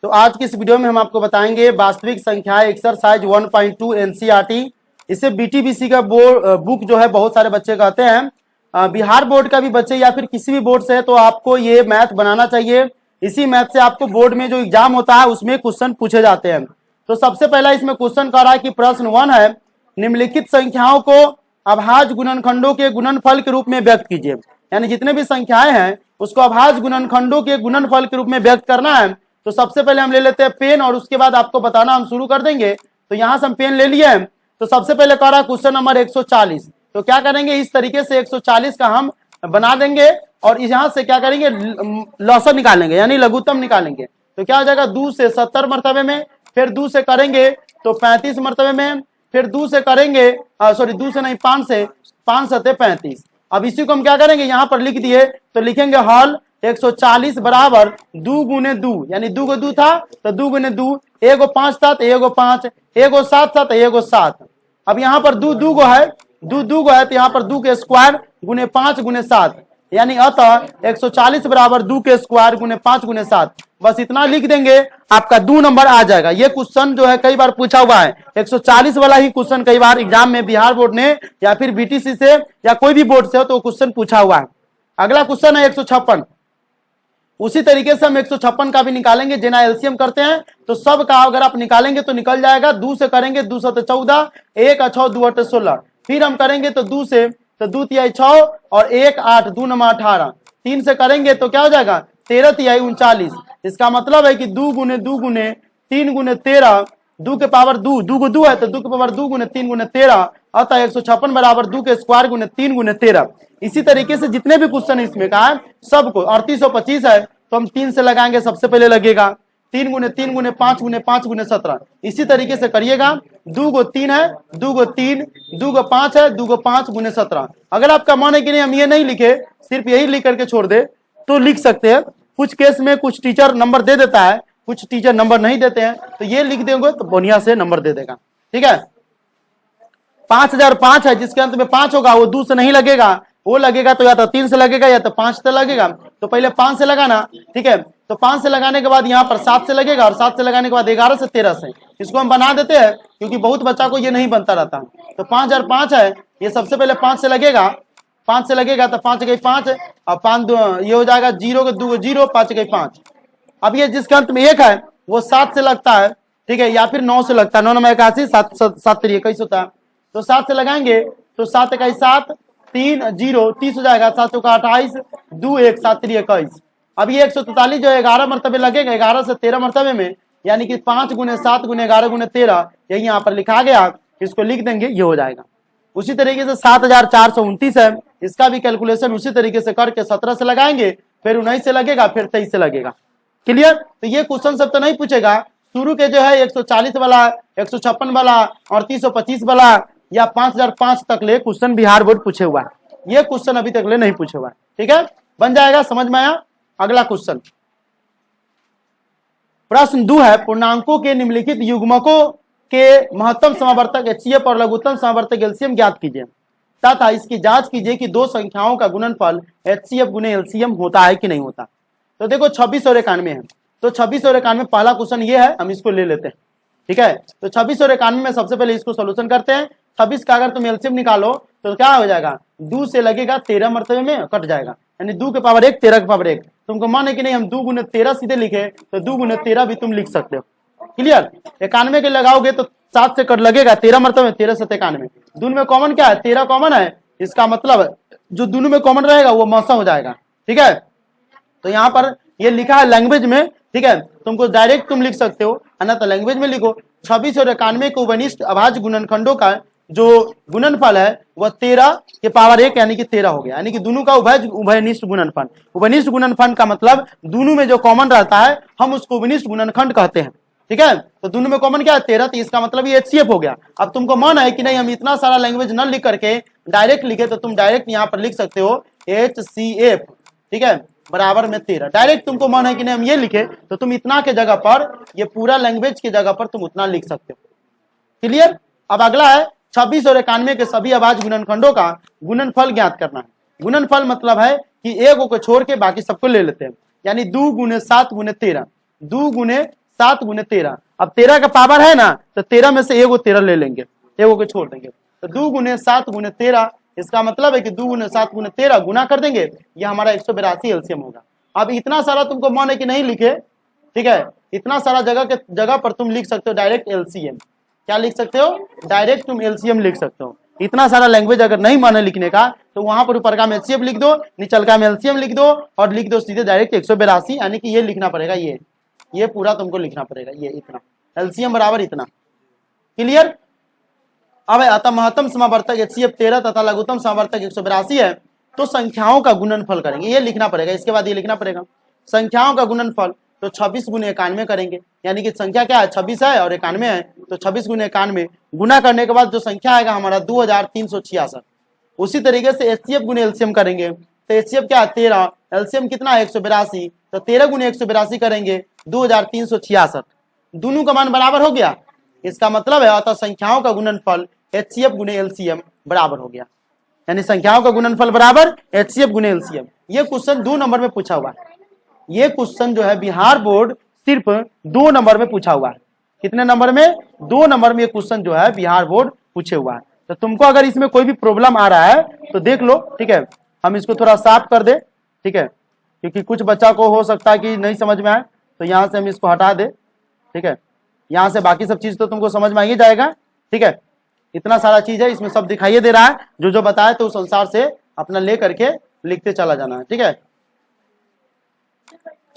तो आज की इस वीडियो में हम आपको बताएंगे वास्तविक संख्याएं एक्सरसाइज 1.2 एनसीईआरटी। इसे बीटीबीसी का बुक जो है बहुत सारे बच्चे कहते हैं। बिहार बोर्ड का भी बच्चे या फिर किसी भी बोर्ड से है तो आपको ये मैथ बनाना चाहिए। इसी मैथ से आपको बोर्ड में जो एग्जाम होता है उसमें क्वेश्चन पूछे जाते हैं। तो सबसे पहला इसमें क्वेश्चन कर रहा है कि प्रश्न 1 है, निम्नलिखित संख्याओं को अभाज्य गुणनखंडों के गुणनफल के रूप में व्यक्त कीजिए। यानी जितने भी संख्याएं हैं उसको अभाज्य गुणनखंडों के गुणनफल के रूप में व्यक्त करना है। तो सबसे पहले हम ले लेते हैं पेन और उसके बाद आपको बताना हम शुरू कर देंगे। तो यहां से हम पेन ले लिए हैं। तो सबसे पहले कह रहा है क्वेश्चन नंबर 140। तो क्या करेंगे, इस तरीके से 140 का हम बना देंगे और यहां से क्या करेंगे, लौसर निकालेंगे यानी लघुत्तम निकालेंगे। तो क्या हो जाएगा, 2 से 70 मर्तबे में, फिर 2 से करेंगे तो 35 मर्तबे में, फिर 2 से करेंगे 2 से नहीं 5 से, 5 सते 35। अब इसी को हम क्या करेंगे, यहां पर लिख दिए तो लिखेंगे हल 140 बराबर 2 गुने 2 यानी 2 को 2 था तो 2 गुने 2, एगो 5 था तो एगो 5, एगो 7 था तो एगो 7। अब यहाँ पर 2 2 गो है, 2 2 गो है तो यहाँ पर 2 के स्क्वायर गुने 5 गुने 7 यानी अतः 140 बराबर 2 के स्क्वायर गुने 5 गुने 7। बस इतना लिख देंगे, आपका 2 नंबर आ जाएगा। ये क्वेश्चन जो है कई बार पूछा हुआ है, 140 वाला ही क्वेश्चन कई बार एग्जाम में बिहार बोर्ड ने या फिर बीटीसी से या कोई भी बोर्ड से हो तो क्वेश्चन पूछा हुआ है। अगला क्वेश्चन है 156। उसी तरीके से हम 156 का भी निकालेंगे। जेना एलसीएम करते हैं तो सब का अगर आप निकालेंगे तो निकल जाएगा। 2 से करेंगे 2 सते 14, 1 6 2 8 16, फिर हम करेंगे तो 2 से तो 2 तिहाई 6 और 1 8, 2 9 18, 3 से करेंगे तो क्या हो जाएगा 13 तिहाई 39। इसका मतलब है कि 2 गुने 2 गुने 3 गुने 13, 2 के पावर 2, 2 को 2 है तो 2 के पावर 2 गुने 3 गुने 13, अतः 156 बराबर 2 के स्क्वायर गुने 3 गुने 13। इसी तरीके से जितने भी क्वेश्चन इसमें का है सबको 3825 है तो हम 3 से लगाएंगे, सबसे पहले लगेगा 3 गुने 3 गुने 5 गुने 5 गुने 17। इसी तरीके से करिएगा, 2 गो 3 है, 2 गो 3, 2 गो 5 है, 2 गो 5 गुने 17। अगर आपका मन है कि नहीं हम ये नहीं लिखे, सिर्फ यही लिख करके छोड़ दे तो लिख सकते हैं। कुछ केस में कुछ टीचर नंबर दे देता है, कुछ टीचर नंबर नहीं देते हैं, तो ये लिख देंगे तो बढ़िया से नंबर दे देगा। ठीक है, 5005 है जिसके अंत में 5 होगा, वो 2 से नहीं लगेगा, वो लगेगा तो या तो 3 से लगेगा या तो 5 से लगेगा। तो पहले 5 से लगाना, ठीक है। तो 5 से लगाने के बाद यहाँ पर 7 से लगेगा और 7 से लगाने के बाद 11 से 13 से। इसको हम बना देते हैं क्योंकि बहुत बच्चा को ये नहीं बनता रहता। तो 5005 है, ये सबसे पहले 5 से लगेगा, 5 से लगेगा तो 5 गई 5 और 5 ये हो जाएगा 0 के 2 0, 5 गई 5। अब ये जिसके अंत में 1 है वो 7 से लगता है, ठीक है, या फिर 9 से लगता है। 9 9 81, 7 3 21 होता है। तो 7 से लगाएंगे तो 7 1 7, 3 0 30 हो जाएगा, 7 चौका 28, 2 1 7 3 21। अब ये 143 जो 11 मरतबे लगेगा, 11 से 13 मरतबे में, यानी कि 5 गुने 7 गुने 11 गुने 13, यही यहाँ पर लिखा गया, इसको लिख देंगे, ये हो जाएगा। उसी तरीके से 7429 है, इसका भी कैलकुलेशन उसी तरीके से करके 17 से लगाएंगे, फिर 19 से लगेगा, फिर 23 से लगेगा। क्लियर। तो ये क्वेश्चन सब तो नहीं पूछेगा, शुरू के जो है 140 वाला, 156 वाला, 3825 वाला या 5005 तक ले क्वेश्चन बिहार बोर्ड पूछे हुआ है। ये क्वेश्चन अभी तक ले नहीं पूछे हुआ है। ठीक है, बन जाएगा, समझ में आया। अगला क्वेश्चन प्रश्न 2 है, पूर्णांकों के निम्नलिखित युग्मकों के महत्तम समावर्तक एचसीएफ और लघुत्तम समावर्तक एलसीएम ज्ञात कीजिए तथा इसकी जांच कीजिए कि दो संख्याओं का गुणनफल एचसीएफ गुने एलसीएम होता है कि नहीं होता। तो देखो 26 और 91 है, तो 26 और 91 पहला क्वेश्चन ये है, हम इसको ले लेते हैं। ठीक है, तो 26 और 91 में सबसे पहले इसको सोल्यूशन करते हैं। 26 का अगर तुम एलसीएम निकालो तो क्या हो जाएगा, 2 से लगेगा 13 मरतबे में कट जाएगा, यानी 2 के पावर 1, 13 के पावर 1। तुमको मन है कि नहीं हम 2 गुने 13 सीधे लिखे तो 2 गुने 13 भी तुम लिख सकते हो। क्लियर। 91 के लगाओगे तो 7 से कट लगेगा, 13 मरतबे में, 13 से 91। दोनों में कॉमन क्या है, 13 कॉमन है, इसका मतलब जो दोनों में कॉमन रहेगा वो मौसा हो जाएगा। ठीक है, तो यहाँ पर ये लिखा है लैंग्वेज में, ठीक है, तुमको डायरेक्ट तुम लिख सकते हो, है ना, तो लैंग्वेज में लिखो 26 और 91 को उभयनिष्ठ अभाज्य गुणनखंडों का जो गुणनफल है वह 13 के पावर 1 यानी कि 13 हो गया, यानी कि दोनों का उभयनिष्ठ गुणनफल। उभयनिष्ठ गुणनफल का मतलब दोनों में जो कॉमन रहता है हम उसको उभयनिष्ठ गुणनखंड कहते हैं। ठीक है, तो दोनों में कॉमन क्या है 13, तो इसका मतलब ये एचसीएफ हो गया। अब तुमको मन है कि नहीं हम इतना सारा लैंग्वेज न लिख करके डायरेक्ट लिखे, तो तुम डायरेक्ट यहाँ पर लिख सकते हो HCF, ठीक है, बराबर में 13। डायरेक्ट तुमको मन है कि नहीं हम ये लिखे तो तुम इतना के जगह पर ये पूरा लैंग्वेज की जगह पर तुम उतना लिख सकते हो। क्लियर। अब अगला है 26 और 91 के सभी अभाज्य गुणनखंडों का गुणनफल ज्ञात करना है। गुणनफल मतलब है कि एक को छोड़ के बाकी सबको ले लेते हैं, यानी 2 गुने 7 गुने 13, 2 गुने 7 गुने 13। अब 13 का पावर है ना, तो 13 में से एगो 13 ले लेंगे, एगो को छोड़ देंगे। तो 2 गुने 7 गुने 13, इसका मतलब है कि 2 गुने 7 गुने 13 गुना कर देंगे, ये हमारा 182 एलसीएम होगा। अब इतना सारा तुमको मन है कि नहीं लिखे, ठीक है, इतना सारा जगह पर तुम लिख सकते हो डायरेक्ट एलसीएम। क्या लिख सकते हो? डायरेक्ट तुम एलसीएम लिख सकते हो। इतना सारा लैंग्वेज अगर नहीं मन है लिखने का, तो वहां पर ऊपर का में एचसीएफ लिख दो, निचल का में एलसीएम लिख दो, और लिख दो सीधे डायरेक्ट 182, यानी कि ये लिखना पड़ेगा, ये पूरा तुमको लिखना पड़ेगा, ये इतना एलसीएम बराबर इतना। क्लियर? अब अतः महत्तम समावर्तक एचसीएफ 13 तथा लघुत्तम समावर्तक 182 है, तो संख्याओं का गुणनफल करेंगे, ये लिखना पड़ेगा। इसके बाद ये लिखना पड़ेगा संख्याओं का गुणनफल, तो 26 गुने 91 करेंगे, यानी कि संख्या क्या है? 26 है और 91 है, तो 26 गुने 91 गुना करने के बाद जो संख्या आएगा हमारा 2366। उसी तरीके से एचसीएफ गुने एलसीएम करेंगे, तो एचसीएफ क्या है? 13, एलसीएम कितना है? 182, तो 13 गुने 182 करेंगे 2366। दोनों का मान बराबर हो गया, इसका मतलब है अतः संख्याओं का गुणनफल एचसीएफ गुने एलसीएम बराबर हो गया, यानी संख्याओं का गुणनफल बराबर एचसीएफ गुने एलसीएम। ये क्वेश्चन 2 नंबर में पूछा हुआ है। ये क्वेश्चन जो है बिहार बोर्ड सिर्फ 2 नंबर में पूछा हुआ है। कितने नंबर में? 2 नंबर में ये क्वेश्चन जो है बिहार बोर्ड पूछे हुआ है। तो तुमको अगर इसमें कोई भी प्रॉब्लम आ रहा है तो देख लो, ठीक है, हम इसको थोड़ा साफ कर दे, ठीक है, क्योंकि कुछ बच्चा को हो सकता है कि नहीं समझ में आए, तो यहाँ से हम इसको हटा दे, ठीक है, यहाँ से बाकी सब चीज तो तुमको समझ में आ ही जाएगा, ठीक है। इतना सारा चीज है इसमें, सब दिखाइए दे रहा है, जो बताए तो उस अनुसार से अपना ले करके लिखते चला जाना है, ठीक है।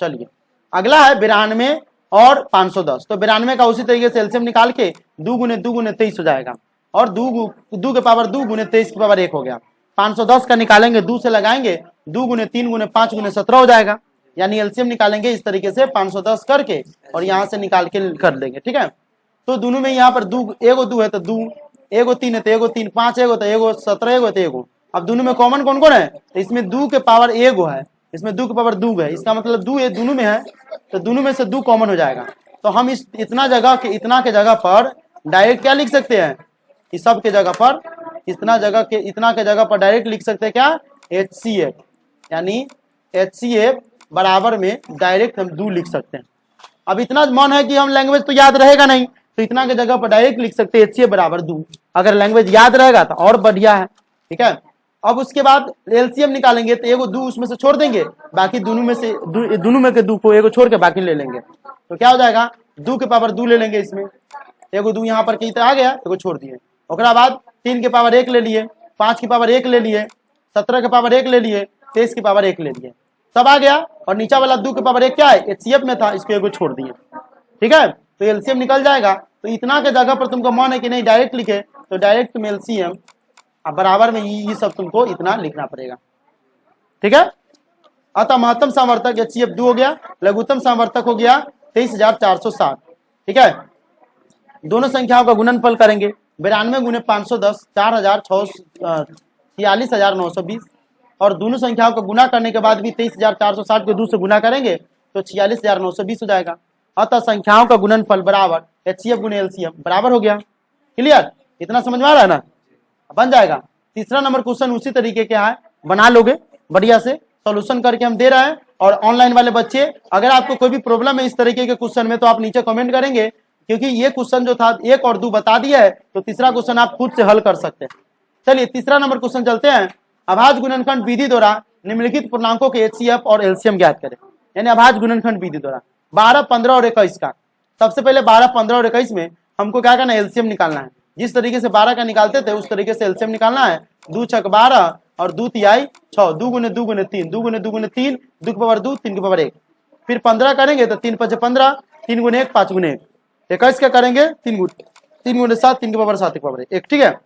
चलिए अगला है 92 और 510। तो 92 का उसी तरीके से एलसीएम निकाल के 2 गुने 23 हो जाएगा, और 2 के पावर 2 गुने 23 की पावर 1 हो गया। 510 का निकालेंगे, 2 से लगाएंगे, 2 गुने 3 गुने 5 गुने 17 हो जाएगा, यानी एलसीएम निकालेंगे इस तरीके से 510 करके, और यहाँ से निकाल के कर देंगे, ठीक है। तो दोनों में यहाँ पर एगो 2 है तो 2, एगो 3 है तो एगो 3, 5 एगो तो एगो, 17 एगो तो एगो। अब दोनों में कॉमन कौन कौन है? तो इसमें 2 के पावर एगो है, इसमें 2 के पावर 2 है, इसका मतलब 2 दोनों में है, तो दोनों में से 2 कॉमन हो जाएगा। तो हम इस इतना के जगह पर डायरेक्ट क्या लिख सकते हैं? इस सब के जगह पर इतना के जगह पर डायरेक्ट लिख सकते हैं क्या? HCF, यानी HCF बराबर में डायरेक्ट हम 2 लिख सकते हैं। अब इतना मन है कि हम लैंग्वेज तो याद रहेगा नहीं, तो इतना के जगह पर डायरेक्ट लिख सकते हैं HCF बराबर 2। अगर लैंग्वेज याद रहेगा तो और बढ़िया है, ठीक है। अब उसके बाद एलसीएम निकालेंगे, तो एगो 2 उसमें से छोड़ देंगे, बाकी दोनों में के 2 को एगो छोड़ के बाकी ले लेंगे, तो क्या हो जाएगा? 2 के पावर 2 ले लेंगे, इसमें एगो 2 यहाँ पर कहीं तो आ गया, एगो छोड़ दिए। ओकरा बाद 3 के पावर 1 ले लिए, 5 की पावर 1 ले लिए, 17 के पावर 1 ले लिए, 23 की पावर 1 ले लिए, सब आ गया। और नीचा वाला 2 के पावर 1 क्या है? HCF में था, इसको एगो छोड़ दिए, ठीक है। तो एलसीएम निकल जाएगा। तो इतना के जगह पर तुमको मन है कि नहीं डायरेक्ट लिखे, तो डायरेक्ट तुम एलसीएम बराबर में ये सब तुमको इतना लिखना पड़ेगा, ठीक है। अतः महत्तम सामर्थक HCF 2 हो गया, लघुत्तम सामर्थक हो गया 23,460, ठीक है। दोनों संख्याओं का गुणनफल करेंगे, 92 गुने 510 46,920, और दोनों संख्याओं को गुना करने के बाद भी 23,460 को 2 से गुना करेंगे तो 46,920 हो जाएगा। अतः संख्याओं का गुणनफल बराबर HCF गुने एलसीएम बराबर हो गया। क्लियर? इतना समझ में आ रहा है ना? बन जाएगा। तीसरा नंबर क्वेश्चन उसी तरीके के है, बना लोगे बढ़िया से, सॉल्यूशन करके हम दे रहे हैं। और ऑनलाइन वाले बच्चे, अगर आपको कोई भी प्रॉब्लम है इस तरीके के क्वेश्चन में, तो आप नीचे कमेंट करेंगे, क्योंकि ये क्वेश्चन जो था 1 और 2 बता दिया है, तो तीसरा क्वेश्चन आप खुद से हल कर सकते हैं। चलिए तीसरा नंबर क्वेश्चन चलते हैं। अभाज्य गुणनखंड विधि द्वारा निम्नलिखित पूर्णांकों के HCF और एलसीएम ज्ञात करें, यानी अभाज्य गुणनखंड विधि द्वारा 12, 15 और 21 का। सबसे पहले 12, 15 और 21 में हमको क्या करना है? एलसीएम निकालना है। जिस तरीके से 12 का निकालते थे उस तरीके से एलसीएम निकालना है। 2 छक 12 और 2 तिहाई 6, 2 गुने 2 गुने 3, 2 गुने 2 गुने 3, 2 की पावर 2, 3 की पावर 1। फिर 15 करेंगे तो 3 5 15, 3 गुने 1 5 गुने 1। 21 का करेंगे 3 गुने 7, 3 की पावर 7 की पावर 1, ठीक है।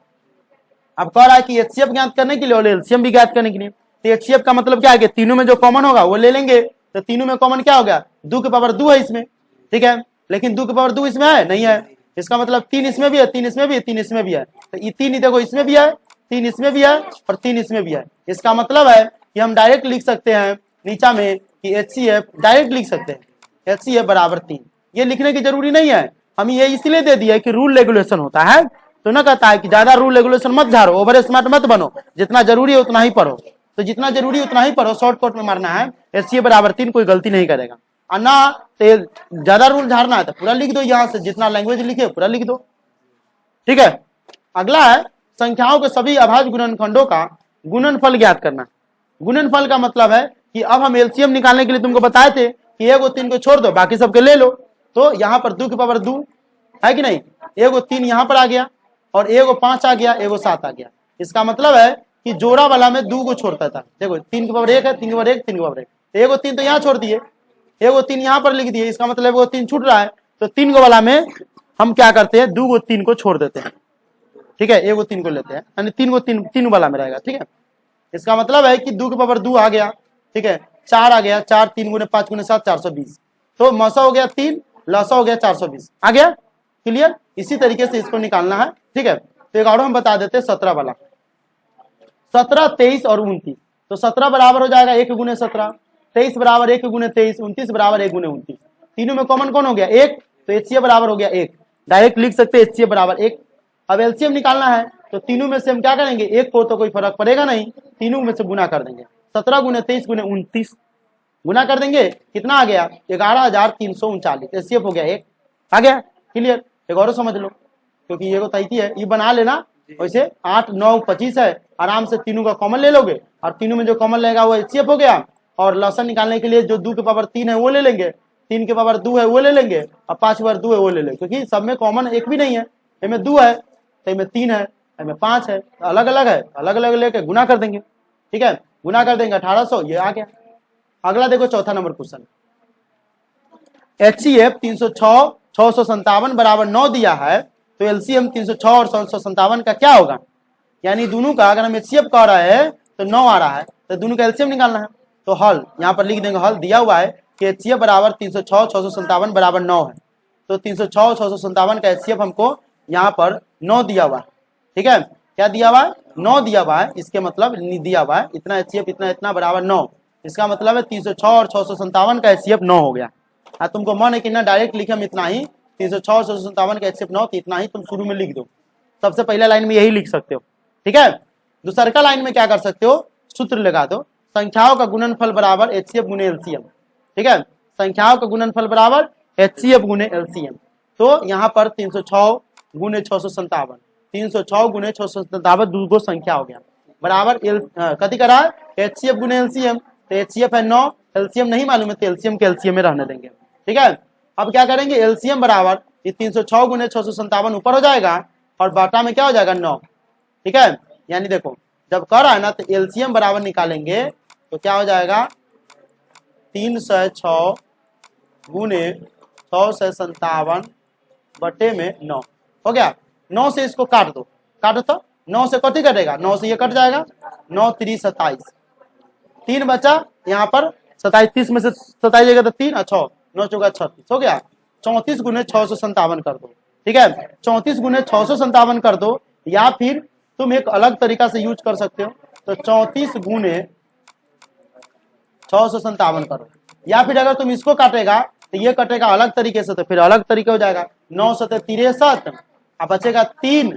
अब कह रहा है कि HCF ज्ञात करने के लिए और एलसीएम भी ज्ञात करने के लिए। तो HCF का मतलब क्या है कि तीनों में जो कॉमन होगा वो ले लेंगे। तो तीनों में कॉमन क्या हो गया? 2 की पावर 2 है इसमें, ठीक है, लेकिन 2 की पावर 2 इसमें है नहीं है, इसका मतलब 3 इसमें भी है, 3 इसमें भी है, 3 इसमें भी है। तो ये 3 देखो इसमें भी है, 3 इसमें भी है और 3 इसमें भी है। इसका मतलब है कि हम डायरेक्ट लिख सकते हैं नीचा में कि HCF डायरेक्ट लिख सकते हैं HCF बराबर 3। ये लिखने की जरूरी नहीं है, हम ये इसलिए दे दिया कि रूल रेगुलेशन होता है, तो ना कहता है कि ज्यादा रूल रेगुलेशन मत झाड़ो, ओवर स्मार्ट मत बनो, जितना जरूरी है उतना ही पढ़ो। तो जितना जरूरी है उतना ही पढ़ो, शॉर्टकट में मारना है। HCF बराबर 3, कोई गलती नहीं करेगा। और ना तो ज्यादा रूल झाड़ना है तो पूरा लिख दो, यहाँ से जितना लैंग्वेज लिखे पूरा लिख दो। ठीक है, अगला है संख्याओं के सभी अभाज्य गुणनखंडों का गुणनफल ज्ञात करना। गुणनफल का मतलब है कि अब हम एलसीएम निकालने के लिए तुमको बताए थे कि एगो 3 को छोड़ दो बाकी सबके ले लो, तो यहाँ पर 2 की पावर 2 है कि नहीं, एगो 3 यहाँ पर आ गया और एगो 5 आ गया, एगो 7 आ गया। इसका मतलब है कि जोड़ा वाला में 2 को छोड़ता था। देखो 3 की पावर 1 है, 3 की पावर 1, 3 की पावर 1, एगो 3 तो यहाँ छोड़ दिए, एगो 3 यहाँ पर लिख दिए। इसका मतलब एगो 3 छूट रहा है, तो 3 को वाला में हम क्या करते हैं, 2 को 3 को छोड़ देते हैं। ठीक है, एगो 3 को लेते हैं, यानी 3 को 3 वाला में रहेगा। ठीक है, इसका मतलब है कि 2 की पावर 2 आ गया। ठीक है, 4 आ गया, 4 3 गुने 5 गुने 7 420, तो मौसा हो गया 3, लौसा हो गया 420 आ गया। क्लियर, इसी तरीके से इसको निकालना है। ठीक है, तो एक और हम बता देते हैं 17 वाला, 17 23 और 29, तो 17 बराबर हो जाएगा 1 गुने 17, 23 बराबर 1 गुने 23, 29 बराबर 1 गुने 29, तीनों में कॉमन कौन हो गया 1, तो एचसीएफ बराबर हो गया 1, डायरेक्ट लिख सकते हैं एचसीएफ बराबर 1। अब एलसीएम निकालना है तो तीनों में से हम क्या करेंगे, 1 को तो कोई फर्क पड़ेगा नहीं, तीनों में से गुना कर देंगे, 17 गुने 23 गुने 29 गुना कर देंगे, कितना आ गया 11,339, एचसीएफ हो गया 1 आ गया। क्लियर, एक और समझ लो, क्योंकि ये तैती है, ये बना लेना। वैसे 8 9 25 है, आराम से तीनों का कॉमन ले लोगे और तीनों में जो कॉमन लेगा वो एचसीएफ हो गया। और लसन निकालने के लिए जो 2 की पावर 3 है वो ले लेंगे, 3 की पावर 2 है वो ले लेंगे और 5 की पावर 2 है वो ले लेंगे, क्योंकि सब में कॉमन एक भी नहीं है। इनमें 2 है तो इनमें 3 है, इनमें 5 है, तो अलग अलग है, अलग अलग लेके गुना कर देंगे। ठीक है, गुना कर देंगे 1800, ये आ गया। अगला देखो चौथा नंबर क्वेश्चन, एचसीएफ 306 657 बराबर 9 दिया है, तो एलसीएम 306 और 657 का क्या होगा, यानी दोनों का अगर हम एचसीएफ कह रहा है तो 9 आ रहा है, तो दोनों का एलसीएम निकालना है। तो हल यहाँ पर लिख देंगे, हल दिया हुआ है कि एचसीएफ बराबर 306 657 बराबर 9 है, तो 306 657 का एचसीएफ हमको यहाँ पर 9 दिया हुआ है। ठीक है, क्या दिया हुआ है, 9 दिया हुआ है, इसके मतलब दिया हुआ है इतना एचसीएफ इतना इतना बराबर 9, इसका मतलब है 306 और 657 का एचसीएफ 9 हो गया। तुमको मन है कि ना डायरेक्ट लिखे हम इतना ही, 306 और 657 का एचसीएफ 9, इतना ही तुम शुरू में लिख दो, सबसे पहले लाइन में यही लिख सकते हो। ठीक है, दूसरा लाइन में क्या कर सकते हो, सूत्र लगा दो, संख्याओं का गुणनफल बराबर एचसीएफ गुने एलसीएम। ठीक है, संख्याओं का गुणनफल बराबर एचसीएफ गुने एलसीएम, तो यहाँ पर 306 गुने 657, 306 गुने 657 दूसरो संख्या हो गया बराबर कथी करा एचसीएफ गुने एलसीएम, तो एचसीएफ है 9, एलसीएम नहीं मालूम है तो एलसीएम के एलसीएम में रहने देंगे। ठीक है, अब क्या करेंगे, एलसीएम बराबर 306 गुने 657 ऊपर हो जाएगा और बाटा में क्या हो जाएगा 9। ठीक है, यानी देखो जब कर रहा है ना तो एलसीएम बराबर निकालेंगे तो क्या हो जाएगा 306 गुने 657 बटे में 9 हो गया। 9 से इसको काट दो, काटो तो 9 से कथी कटेगा, 9 से ये कट जाएगा, 9 3 27, 3 बचा यहाँ पर 27, 30 में से 27 जगह तो 3 और 6 9 चौका 36 हो गया, 34 गुने 657 कर दो। ठीक है, 34 गुने 657 कर दो, या फिर तुम एक अलग तरीका से यूज कर सकते हो, तो 34 गुने 657 करो, या फिर अगर तुम इसको काटेगा तो ये कटेगा अलग तरीके से, तो फिर अलग तरीके हो जाएगा, 9 7 63 अब बचेगा 3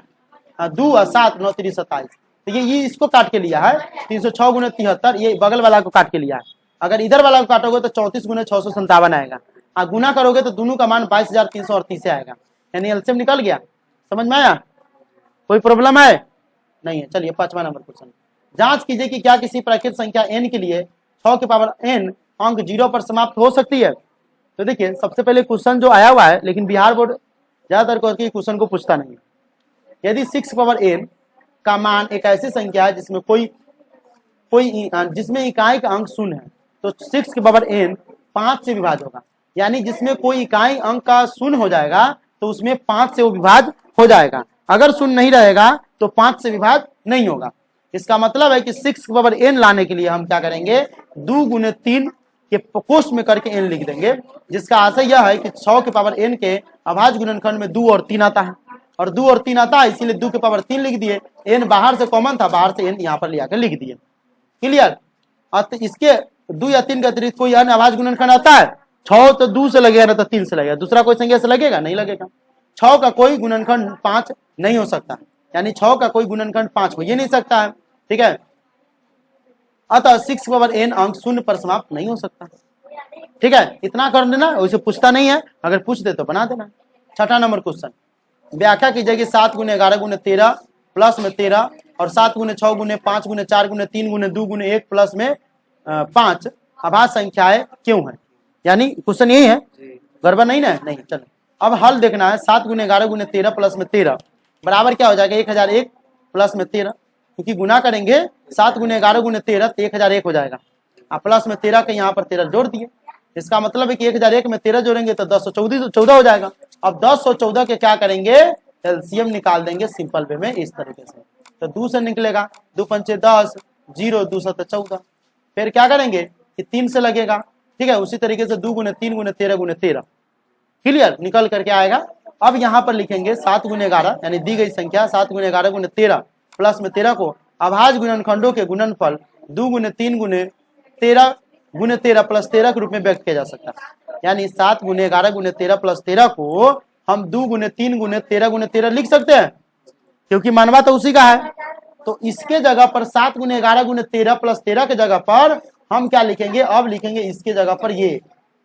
2 और 7 9 3 27, तो ये इसको काट के लिया है 306 गुने 73, ये बगल वाला को काट के लिया है। अगर इधर वाला को काटोगे तो 34 गुने 657 आएगा, गुना करोगे तो दोनों का मान 22,338 आएगा, यानी एलसीएम निकल गया। समझ में आया, कोई प्रॉब्लम है नहीं है। चलिए 5वां नंबर क्वेश्चन, जांच कीजिए कि क्या किसी प्राकृत संख्या n के लिए 6 की पावर n अंक 0 पर समाप्त हो सकती है। तो देखिए सबसे पहले क्वेश्चन जो आया हुआ है, लेकिन बिहार बोर्ड ज्यादातर करके क्वेश्चन को पूछता नहीं है, यदि 6 पावर n का मान एक ऐसी संख्या है जिसमें जिसमें इकाई का अंक शून्य है, तो 6 की पावर n 5 से विभाज्य होगा, यानी जिसमें कोई इकाई अंक का शून्य हो जाएगा तो उसमें 5 से वो विभाज्य हो जाएगा, अगर शून्य नहीं रहेगा तो 5 से विभाज्य नहीं होगा। इसका मतलब है कि 6 की पावर n लाने के लिए हम क्या करेंगे, 2 गुने 3 के कोष्ठ में करके n लिख देंगे, जिसका आशय यह है कि 6 की पावर n के अभाज्य गुणनखंड में 2 और 3 आता है, और 2 और 3 आता है, इसीलिए 2 की पावर 3 लिख दिए, n बाहर से कॉमन था, बाहर से n यहाँ पर ले आकर लिख दिए। क्लियर, तो इसके 2 या 3 के अतिरिक्त कोई अन्य अभाज्य गुणनखंड आता है, 6 तो 2 से लगेगा ना तो 3 से लगेगा, दूसरा कोई संख्या से लगेगा नहीं लगेगा। 6 का कोई गुणनखंड 5 नहीं हो सकता, यानी 6 का कोई गुणनखंड 5 हो ही नहीं सकता है। ठीक है, अतः 6 पावर n अंक शून्य पर समाप्त नहीं हो सकता। ठीक है, इतना कर देना, वैसे पूछता नहीं है, अगर पूछ दे तो बना देना। छठा नंबर क्वेश्चन, व्याख्या कीजिए कि 7 गुने 11 गुने 13 प्लस में 13 और 7 गुने 6 गुने 5 गुने 4 गुने 3 गुने 2 गुने 1 प्लस में 5 अभाज्य संख्याएं क्यों है। यानी क्वेश्चन यही है, गड़बड़ नहीं ना है, नहीं। चलो अब हल देखना है। 7 गुने 11 गुने 13 प्लस में 13 बराबर क्या हो जाएगा 1001 प्लस में 13, क्योंकि गुना करेंगे 7 गुने 11 गुने 13 तो 1001 हो जाएगा। आप प्लस में 13 के यहाँ पर 13 जोड़ दिए, इसका मतलब है कि 1001 में 13 जोड़ेंगे तो 1014 हो जाएगा। अब 1014 के क्या करेंगे, एलसीएम निकाल देंगे सिंपल वे में इस तरीके से। तो 2 से निकलेगा, 2 पंचे 10, 0 2 7 14। फिर क्या करेंगे कि 3 से लगेगा, ठीक है। उसी तरीके से 2 गुने 3 गुने 13 गुने 13, क्लियर, निकल करके आएगा। अब यहाँ पर लिखेंगे 7 गुने 11 यानी दी गई संख्या 7 गुने 11 गुने 13 प्लस में 13 को अभाज्य गुणनखंडों के गुणनफल 2 गुने 3 गुने 13 गुने 13 प्लस 13 के रूप में व्यक्त किया जा सकता है। यानी 7 गुने 11 गुने 13 प्लस 13 को हम 2 गुने 3 गुने 13 गुने 13 लिख सकते हैं, क्योंकि मानवा तो उसी का है। तो इसके जगह पर 7 गुने 11 गुने 13 प्लस 13 के जगह पर हम क्या लिखेंगे, अब लिखेंगे इसके जगह पर ये,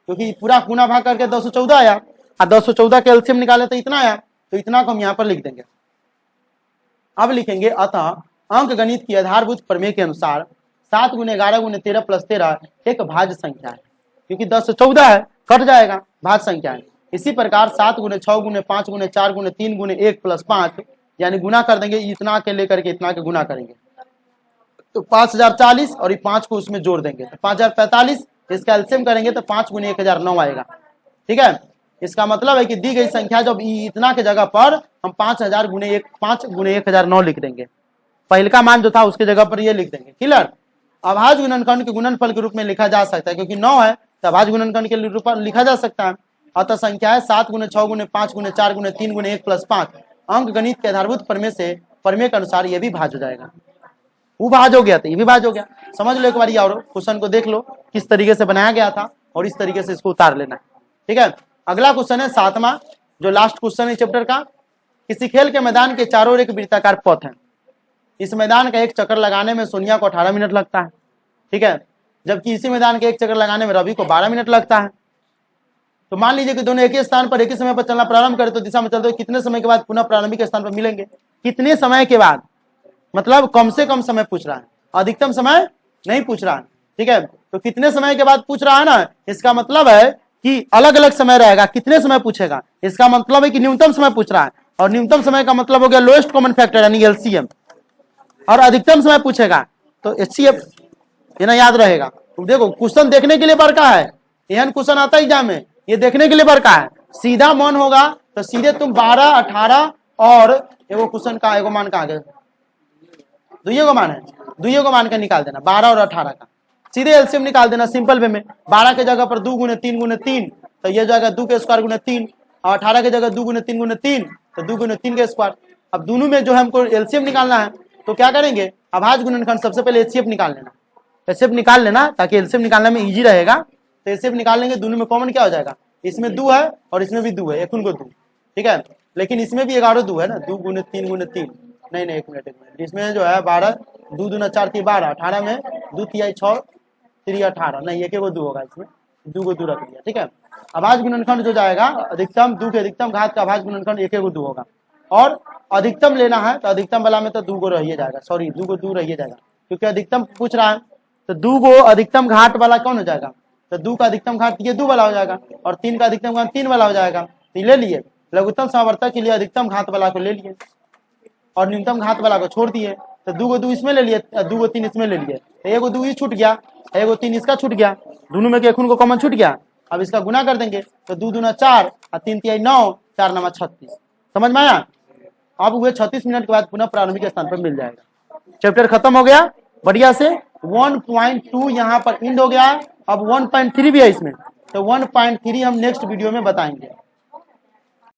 क्योंकि पूरा गुना भाग करके 214 आया और 214 के एलसीएम निकाले तो इतना आया, तो इतना को हम यहाँ पर लिख देंगे। अब लिखेंगे अतः अंक गणित की आधारभूत प्रमेय के अनुसार 7 गुने 11 गुने 13 प्लस 13 एक भाज्य संख्या है, क्योंकि 1014 है, कट जाएगा, भाज्य संख्या है। इसी प्रकार 7 गुने 6 गुने 5 गुने 4 गुने 3 गुने 1 प्लस 5 यानी गुना कर देंगे, इतना के लेकर के इतना के गुना करेंगे तो 5040 और ये 5 को उसमें जोड़ देंगे तो 5045, इसका एलसीएम करेंगे तो 5 गुने 1009 आएगा, ठीक है। इसका मतलब है कि दी गई संख्या जब इतना के जगह पर हम 5000 गुने 5 गुने 1009 लिख देंगे, पहले का मान जो था उसके जगह पर ये लिख देंगे, क्लियर। अभाज्य गुणनखंड के गुणनफल के रूप में लिखा जा सकता है, क्योंकि 9 है तो अभाज्य गुणनखंड के रूप में लिखा जा सकता है। अतः संख्या है 7 गुने 6 गुने 5 गुने 4 गुने 3 गुने 1 प्लस 5 अंक गणित के आधारभूत प्रमेय से प्रमेय के अनुसार ये भी भाज्य हो जाएगा। वो भाज्य हो गया तो ये भी भाज्य हो गया। समझ लो एक बार, और क्वेश्चन को देख लो किस तरीके से बनाया गया था और इस तरीके से इसको उतार लेना है, ठीक है। अगला क्वेश्चन है 7वां, जो लास्ट क्वेश्चन है चैप्टर का। किसी खेल के मैदान के चारों ओर एक वृत्ताकार पथ है। इस मैदान का एक चक्कर लगाने में सोनिया को 18 मिनट लगता है, ठीक है, जबकि इसी मैदान के एक चक्कर लगाने में रवि को 12 मिनट लगता है। तो मान लीजिए कि दोनों एक ही स्थान पर एक ही समय पर चलना प्रारंभ करें तो दिशा में चलते हुए कितने समय के बाद पुनः प्रारंभिक स्थान पर मिलेंगे। कितने समय के बाद, मतलब कम से कम समय पूछ रहा है, अधिकतम समय नहीं पूछ रहा है, ठीक है। तो कितने समय के बाद पूछ रहा है ना, इसका मतलब है कि अलग अलग समय रहेगा। कितने समय पूछेगा, इसका मतलब है कि न्यूनतम समय पूछ रहा है, और न्यूनतम समय का मतलब हो गया लोएस्ट कॉमन फैक्टर यानी एलसीएम। और अधिकतम समय पूछेगा तो एचसीएफ, ये ना याद रहेगा। तो देखो क्वेश्चन देखने के लिए बड़का है, यह क्वेश्चन आता है एग्जाम में, ये देखने के लिए बड़का है। सीधा मन होगा तो सीधे तुम 12 18 और एगो क्वेश्चन का एगो मान का आगे दुइये को मान है, दुइये को मान के निकाल देना 12 और 18 का, सीधे एलसीएम निकाल देना सिंपल वे में। 12 के जगह पर 2 गुने 3 गुने 3 तो ये जाएगा 2 के स्क्वायर गुने 3, और 18 के जगह 2 गुने 3 गुने 3 तो 2 गुने 3 के स्क्वायर। अब दोनों में जो है हमको एलसीएम निकालना है तो क्या करेंगे, अभाज्य गुणनखंड सबसे पहले एचसीएफ निकाल लेना, एचसीएफ निकाल लेना ताकि एलसीएम निकालने में इजी रहेगा। तो एचसीएफ निकाल लेंगे, दोनों में कॉमन क्या हो जाएगा, इसमें 2 है और इसमें भी 2 है, एक उनको 2, ठीक है। लेकिन इसमें भी 11 2 है ना, 2 गुने 3 गुने 3, नहीं एक मिनट, इसमें जो है 12 2 दूना 4 3 12, 18 में 2 3 6 3 18, नहीं एक 2 होगा, इसमें 2 को 2 रख दिया, ठीक है। अभाज्य गुणनखंड जो जाएगा अधिकतम 2 के अधिकतम घात का अभाज्य गुणनखंड 1 2 होगा, और अधिकतम लेना है तो अधिकतम वाला में तो 2 को रहिए जाएगा, सॉरी 2 को 2 रहिए जाएगा, क्योंकि अधिकतम पूछ रहा है तो 2 को अधिकतम घाट वाला कौन हो जाएगा, तो 2 का अधिकतम घात ये 2 वाला हो जाएगा, और 3 का अधिकतम घात 3 वाला हो जाएगा। तो ले लिए लघुत्तम समावर्तक के लिए अधिकतम घात वाला को ले लिए और न्यूनतम घात वाला को छोड़ दिए, तो 2 को 2 इसमें ले लिए, 2 को 3 इसमें ले लिए, तो 1 को 2 ही छूट गया, 1 को 3 इसका छूट गया, दोनों में एक को कॉमन छूट गया। अब इसका गुना कर देंगे तो 2 दूना 4 और 3 3 9, 4 9 36, समझ में आया। अब हुए 36 मिनट के बाद पुनः प्रारंभिक स्थान पर मिल जाएगा। चैप्टर खत्म हो गया बढ़िया से। 1.2 यहाँ पर इंड हो गया, अब 1.3 भी है इसमें, तो 1.3 हम नेक्स्ट वीडियो में बताएंगे।